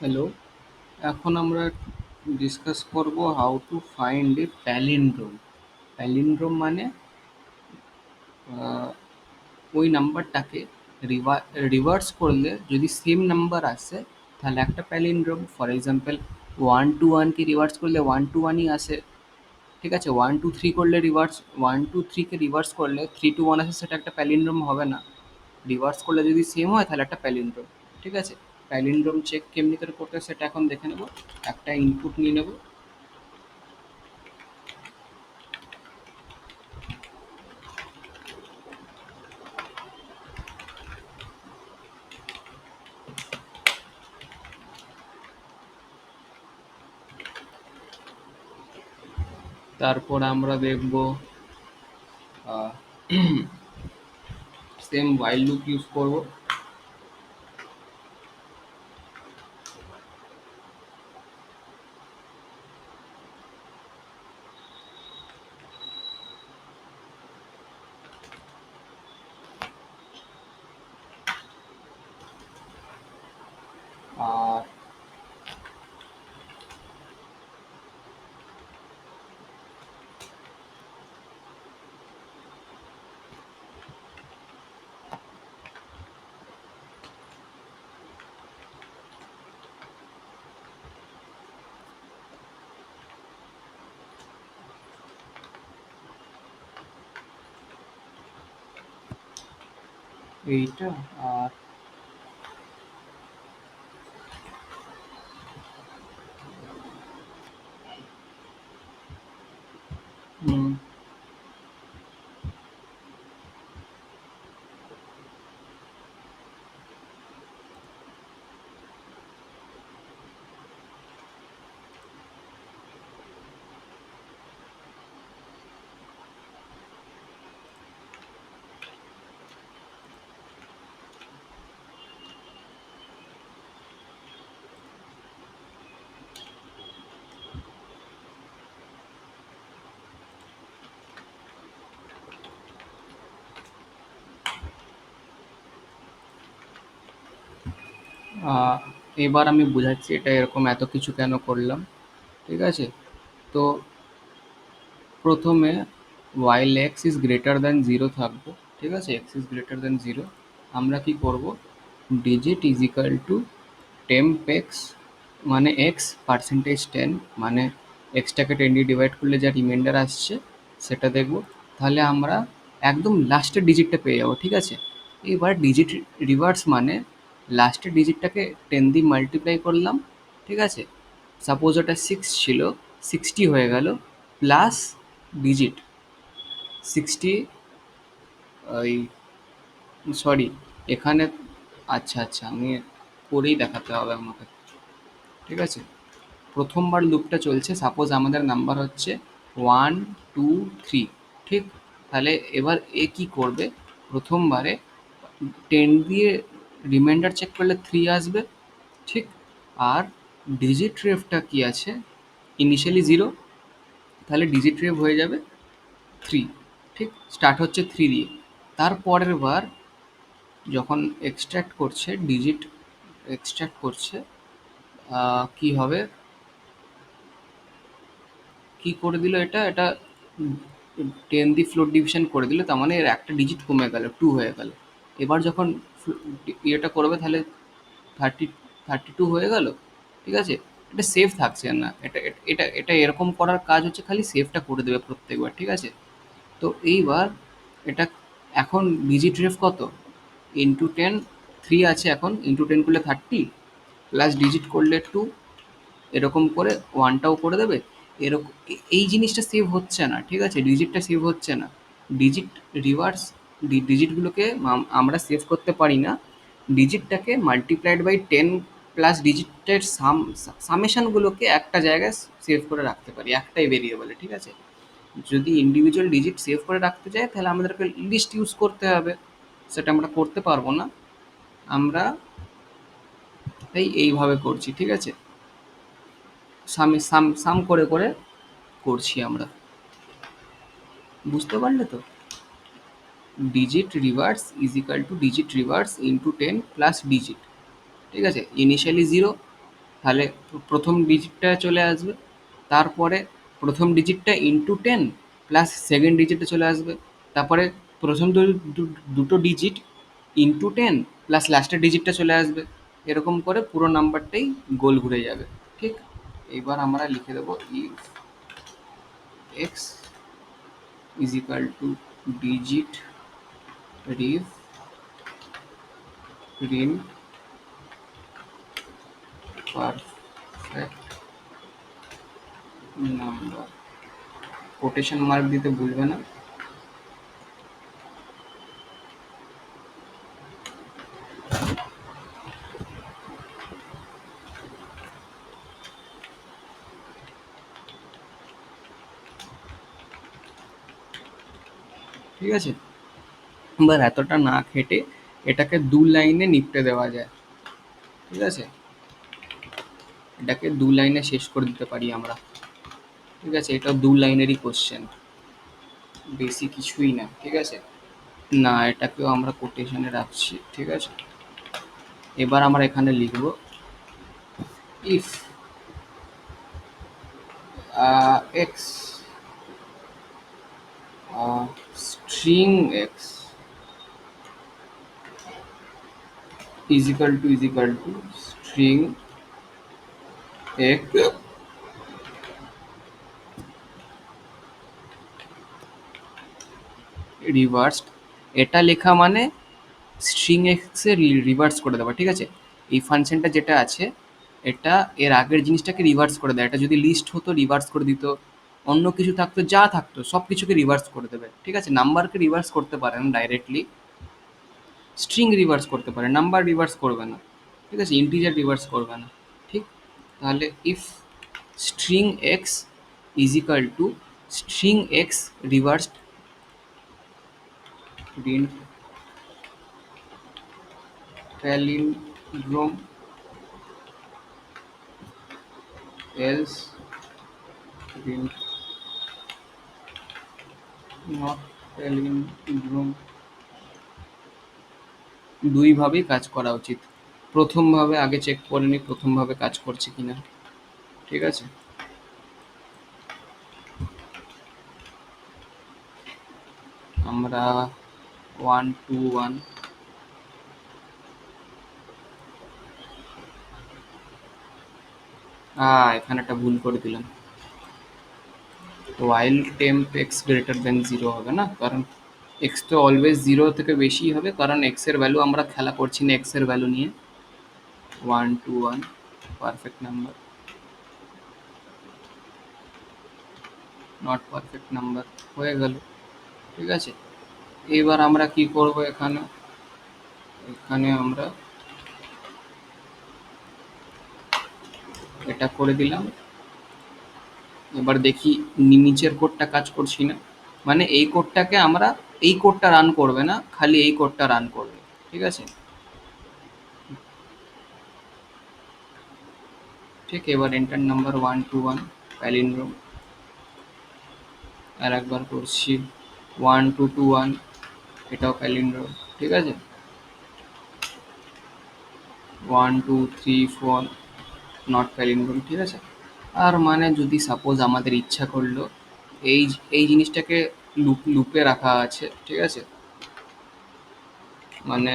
Hello, এখন আমরা discuss করব how to find a palindrome. Palindrome মানে আহ, ওই নাম্বারটাকে রিভার্স করলে যদি সেম নাম্বার আসে তাহলে একটা প্যালিন্ড্রোম। ফর এক্সাম্পল, 1 to 1 কে রিভার্স করলে 1 to 1ই আসে। ঠিক আছে, 1 to 3 করলে রিভার্স 1 to 3 কে রিভার্স করলে 3 to 1 আসে, সেটা একটা প্যালিন্ড্রোম হবে না। রিভার্স করলে যদি সেম হয় তাহলে একটা প্যালিন্ড্রোম। ঠিক আছে, প্যালিন্ড্রোম চেক কেমনি করে করতে হয় সেটা এখন দেখে নেব। একটা ইনপুট নিয়ে নেব। তারপর আমরা দেখব সেম while লুপ ইউজ করব। আর এইটা আর উম, আহ, এবার আমি বুঝাচ্ছি এটা এরকম এত কিছু কেন করলাম। ঠিক আছে, তো প্রথমে while x is greater than 0 থাকবো। ঠিক আছে, x is greater than 0 আমরা কি করব, digit is equal to temp x মানে x পার্সেন্টেজ 10 মানে এক্সটাকে 10 দিয়ে ডিভাইড করলে যা রিমাইন্ডার আসছে সেটা দেখব। তাহলে আমরা একদম লাস্টের ডিজিটটা পেয়ে যাবো। ঠিক আছে, এবার ডিজিট রিভার্স মানে লাস্টের ডিজিটটাকে 10 দিয়ে মাল্টিপ্লাই করলাম। ঠিক আছে, সাপোজ ওটা 6 ছিল, 60 হয়ে গেল প্লাস ডিজিট 60। ওই সরি, এখানে আচ্ছা আচ্ছা আমি করেই দেখাতে হবে আমাকে। ঠিক আছে, প্রথমবার লুপটা চলছে, সাপোজ আমাদের নাম্বার হচ্ছে 1 2 3। ঠিক, তাহলে এবার এ কি করবে, প্রথমবারে 10 দিয়ে রিমাইন্ডার চেক করলে 3 আসবে। ঠিক, আর ডিজিট রেফটা কি আছে, ইনিশিয়ালি 0, তাহলে ডিজিট রেভ হয়ে যাবে 3। ঠিক, স্টার্ট হচ্ছে 3 দিয়ে। তারপরের বার যখন এক্সট্র্যাক্ট করছে ডিজিট, এক্সট্র্যাক্ট করছে কি হবে, কি করে দিল এটা, এটা 10 দিয়ে ফ্লোট ডিভিশন করে দিল, তার মানে এর একটা ডিজিট কমে গেল, 2 হয়ে গেল। এবার যখন ইয়েটা করবে তাহলে 30 32 হয়ে গেল। ঠিক আছে, এটা সেভ থাকছে না, এটা এটা এটা এরকম করার কাজ হচ্ছে, খালি সেভটা করে দেবে প্রত্যেকবার। ঠিক আছে, তো এইবার এটা এখন ডিজিট রেফ কত, ইন্টু 10, 3 আছে এখন, ইন্টু 10 করলে 30, প্লাস ডিজিট করলে 2, এরকম করে ওয়ানটাও করে দেবে। এরকম এই জিনিসটা সেভ হচ্ছে না। ঠিক আছে, ডিজিটটা সেভ হচ্ছে না। ডিজিট রিভার্স, ডিজিটগুলোকে আমরা সেভ করতে পারি না। ডিজিটটাকে মাল্টিপ্লাইড বাই 10 প্লাস ডিজিটের সামেশনগুলোকে একটা জায়গায় সেভ করে রাখতে পারি একটাই ভেরিয়েবলে। ঠিক আছে, যদি ইন্ডিভিজুয়াল ডিজিট সেভ করে রাখতে চাই তাহলে আমাদেরকে লিস্ট ইউজ করতে হবে, সেটা আমরা করতে পারবো না। আমরা এইভাবে করছি। ঠিক আছে, সাম করে করে করছি আমরা। বুঝতে পারলে তো, digit reverse is equal to digit reverse into 10 plus digit. ঠিক আছে, ইনিশিয়ালি 0, তাহলে প্রথম ডিজিটটা চলে আসবে, তারপরে প্রথম ডিজিটটা ইন্টু 10 প্লাস সেকেন্ড ডিজিটটা চলে আসবে, তারপরে প্রথম দুটো ডিজিট ইন্টু 10 প্লাস লাস্টের ডিজিটটা চলে আসবে। এরকম করে পুরো নাম্বারটাই গোল ঘুরে যাবে। ঠিক, এবার আমরা লিখে দেবো if x is equal to digit Reeve Rin perfect number, quotation mark দিতে ভুলবে না। ঠিক আছে, এবার এতটা না খেটে এটাকে দু লাইনে নিপটে দেওয়া যায়। ঠিক আছে, এটাকে দু লাইনে শেষ করে দিতে পারি আমরা। ঠিক আছে, এটা দু লাইনেরই কোশ্চেন, বেশি কিছুই না। ঠিক আছে, না এটাকেও আমরা কোটেশনে রাখছি। ঠিক আছে, এবার আমরা এখানে লিখব if x string x is equal two string x reversed. এটা লেখা মানে স্ট্রিং এক্সের রিভার্স করে দেওয়া। ঠিক আছে, এই ফাংশনটা যেটা আছে এটা এর আগের জিনিসটাকে রিভার্স করে দেয়। এটা যদি লিস্ট হতো রিভার্স করে দিত, অন্য কিছু থাকতো যা থাকতো সব কিছুকে রিভার্স করে দেবে। ঠিক আছে, নাম্বারকে রিভার্স করতে পারে না ডাইরেক্টলি, স্ট্রিং রিভার্স করতে পারে, নাম্বার রিভার্স করবে না। ঠিক আছে, ইন্টিজার রিভার্স করবে না। ঠিক, তাহলে if string x is equal two string x reversed print palindrome else print not palindrome, দুইভাবেই কাজ করা উচিত। প্রথমভাবে আগে চেক করে নিই প্রথমভাবে কাজ করছে কিনা। ঠিক আছে, আমরা 1 2 1 এখানে একটা ভুল করে দিলাম। while temp x greater than 0 হবে না, কারণ x তো অলওয়েজ 0 থেকে বেশি হবে, কারণ x এর ভ্যালু আমরা খেলা করছি না x এর ভ্যালু নিয়ে। 1 2 1 perfect number, not perfect number হয়ে গেল। ঠিক আছে, এবার আমরা কি করব, এখানে এখানে আমরা এটা করে দিলাম। এবার দেখি নিচের কোডটা কাজ করছি না, মানে এই কোডটাকে আমরা, এই কোডটা রান করবে না, খালি এই কোডটা রান করবে। ঠিক আছে, ঠিক, এবার এন্টার নাম্বার 1 2 1 প্যালিন্ড্রোম, আর একবার করছি 1 2 2 1, এটাও প্যালিন্ড্রোম। ঠিক আছে, 1 2 3 4 নট প্যালিন্ড্রোম। ঠিক আছে, আর মানে যদি সাপোজ আমাদের ইচ্ছা করলো এই এই জিনিসটাকে লুপে রাখা আছে। ঠিক আছে, মানে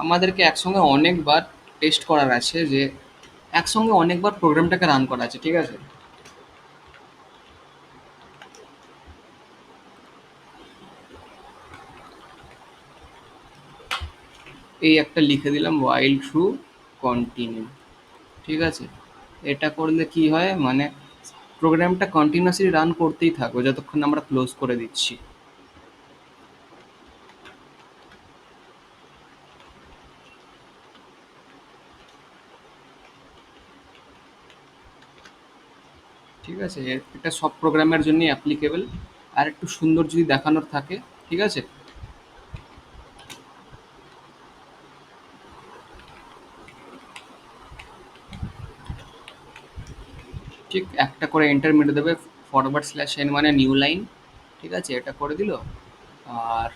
আমাদেরকে একসঙ্গে অনেকবার টেস্ট করার আছে, যে একসঙ্গে অনেকবার প্রোগ্রামটাকে রান করা আছে। ঠিক আছে, এই একটা লিখে দিলাম while true continue। ঠিক আছে, এটা করলে কি হয়, মানে প্রোগ্রামটা কন্টিনিউয়াসলি রান করতেই থাকবে যতক্ষণ না আমরা ক্লোজ করে দিচ্ছি। ঠিক আছে, এটা সব প্রোগ্রামের জন্যই অ্যাপ্লিকেবল। আর একটু সুন্দর যদি দেখানোর থাকে, ঠিক আছে, ঠিক একটা করে এন্টার মেরে দেবে, /n মানে নিউ লাইন। ঠিক আছে, এটা করে দিল, আর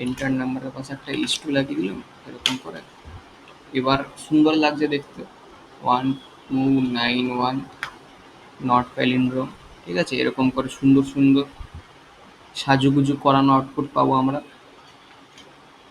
এন্টার নাম্বারের পাশে একটা ইস টু লাগিয়ে দিলাম এরকম করে। এবার সুন্দর লাগছে দেখতে। 1291 নট প্যালিন্ড্রোম। ঠিক আছে, এরকম করে সুন্দর সুন্দর সাজুগুজু করানো আউটপুট পাবো আমরা।